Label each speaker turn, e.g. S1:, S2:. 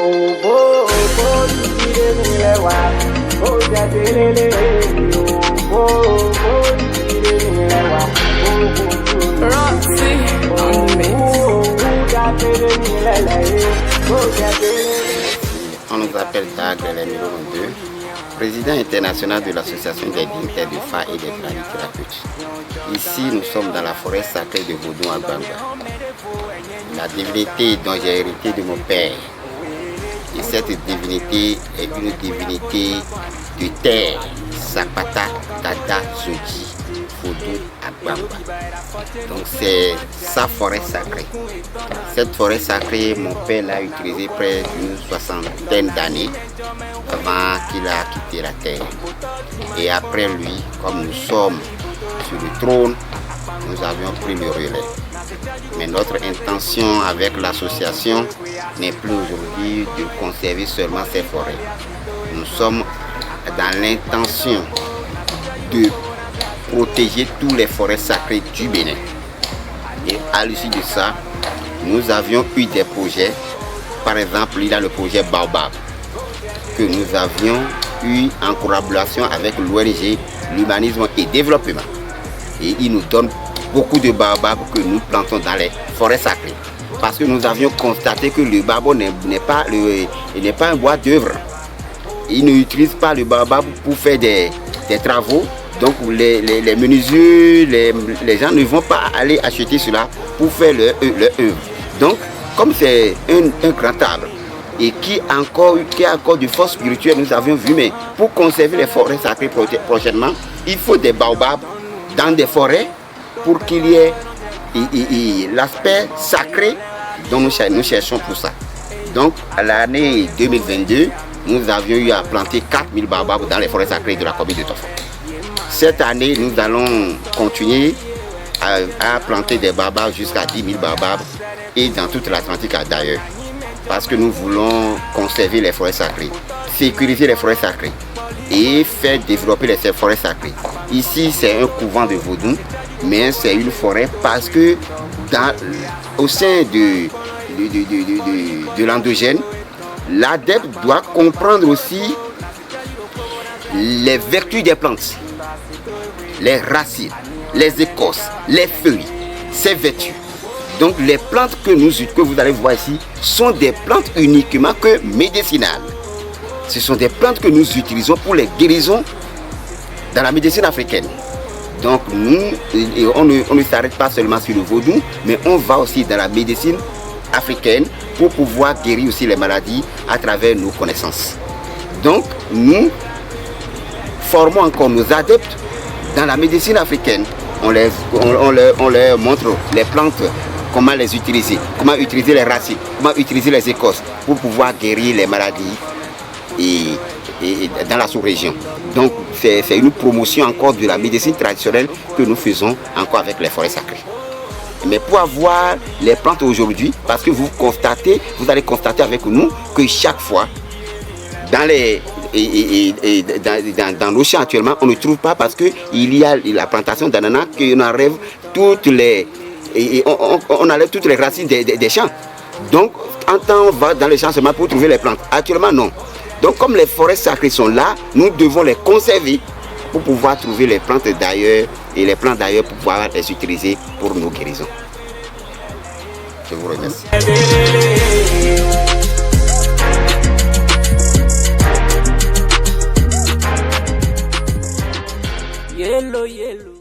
S1: On nous appelle Dag, le numéro 2, président international de l'association des dignitaires de femmes et des tradithérapeutes. Ici, nous sommes dans la forêt sacrée de Vodou à Gbagba. La divinité dont j'ai hérité de mon père. Et cette divinité est une divinité de terre, Zapata, Dada, Zoji, Vodou à Gbagba. Donc c'est sa forêt sacrée. Cette forêt sacrée, mon père l'a utilisée près d'une 60aine d'années avant qu'il a quitté la terre. Et après lui, comme nous sommes sur le trône, nous avions pris le relais. Mais notre intention avec l'association n'est plus aujourd'hui de conserver seulement ces forêts. Nous sommes dans l'intention de protéger toutes les forêts sacrées du Bénin. Et à l'issue de ça, nous avions eu des projets. Par exemple, il y a le projet Baobab que nous avions eu en collaboration avec l'ONG L'Humanisme et Développement. Et il nous donne beaucoup de baobabs que nous plantons dans les forêts sacrées. Parce que nous avions constaté que le baobab n'est pas un bois d'œuvre. Il n'utilise pas le baobab pour faire des travaux. Donc les menuisiers, les gens ne vont pas aller acheter cela pour faire leur œuvre. Donc comme c'est un grand arbre et qui a encore de force spirituelle, nous avions vu, mais pour conserver les forêts sacrées prochainement, il faut des baobabs dans des forêts pour qu'il y ait l'aspect sacré dont nous cherchons pour ça. Donc à l'année 2022, nous avions eu à planter 4000 baobabs dans les forêts sacrées de la commune de Tofo. Cette année, nous allons continuer à planter des baobabs jusqu'à 10 000 baobabs et dans toute l'Atlantique d'ailleurs. Parce que nous voulons conserver les forêts sacrées, sécuriser les forêts sacrées et faire développer les forêts sacrées. Ici, c'est un couvent de Vodou, mais c'est une forêt parce que au sein de l'endogène, l'adepte doit comprendre aussi les vertus des plantes, les racines, les écorces, les feuilles, ces vertus. Donc les plantes que vous allez voir ici sont des plantes uniquement que médicinales. Ce sont des plantes que nous utilisons pour les guérisons dans la médecine africaine. Donc on ne s'arrête pas seulement sur le vaudou, mais on va aussi dans la médecine africaine pour pouvoir guérir aussi les maladies à travers nos connaissances. Donc nous formons encore nos adeptes dans la médecine africaine. On leur montre les plantes, comment les utiliser, comment utiliser les racines, comment utiliser les écorces pour pouvoir guérir les maladies et dans la sous-région. Donc c'est une promotion encore de la médecine traditionnelle que nous faisons encore avec les forêts sacrées. Mais pour avoir les plantes aujourd'hui, parce que vous allez constater avec nous que chaque fois, dans nos champs actuellement, on ne trouve pas parce qu'il y a la plantation d'ananas qu'on enlève toutes les racines des champs. Donc, en temps, on va dans les champs seulement pour trouver les plantes. Actuellement, non. Donc, comme les forêts sacrées sont là, nous devons les conserver pour pouvoir trouver les plantes d'ailleurs et les plantes d'ailleurs pour pouvoir les utiliser pour nos guérisons. Je vous remercie.
S2: Yellow, yellow.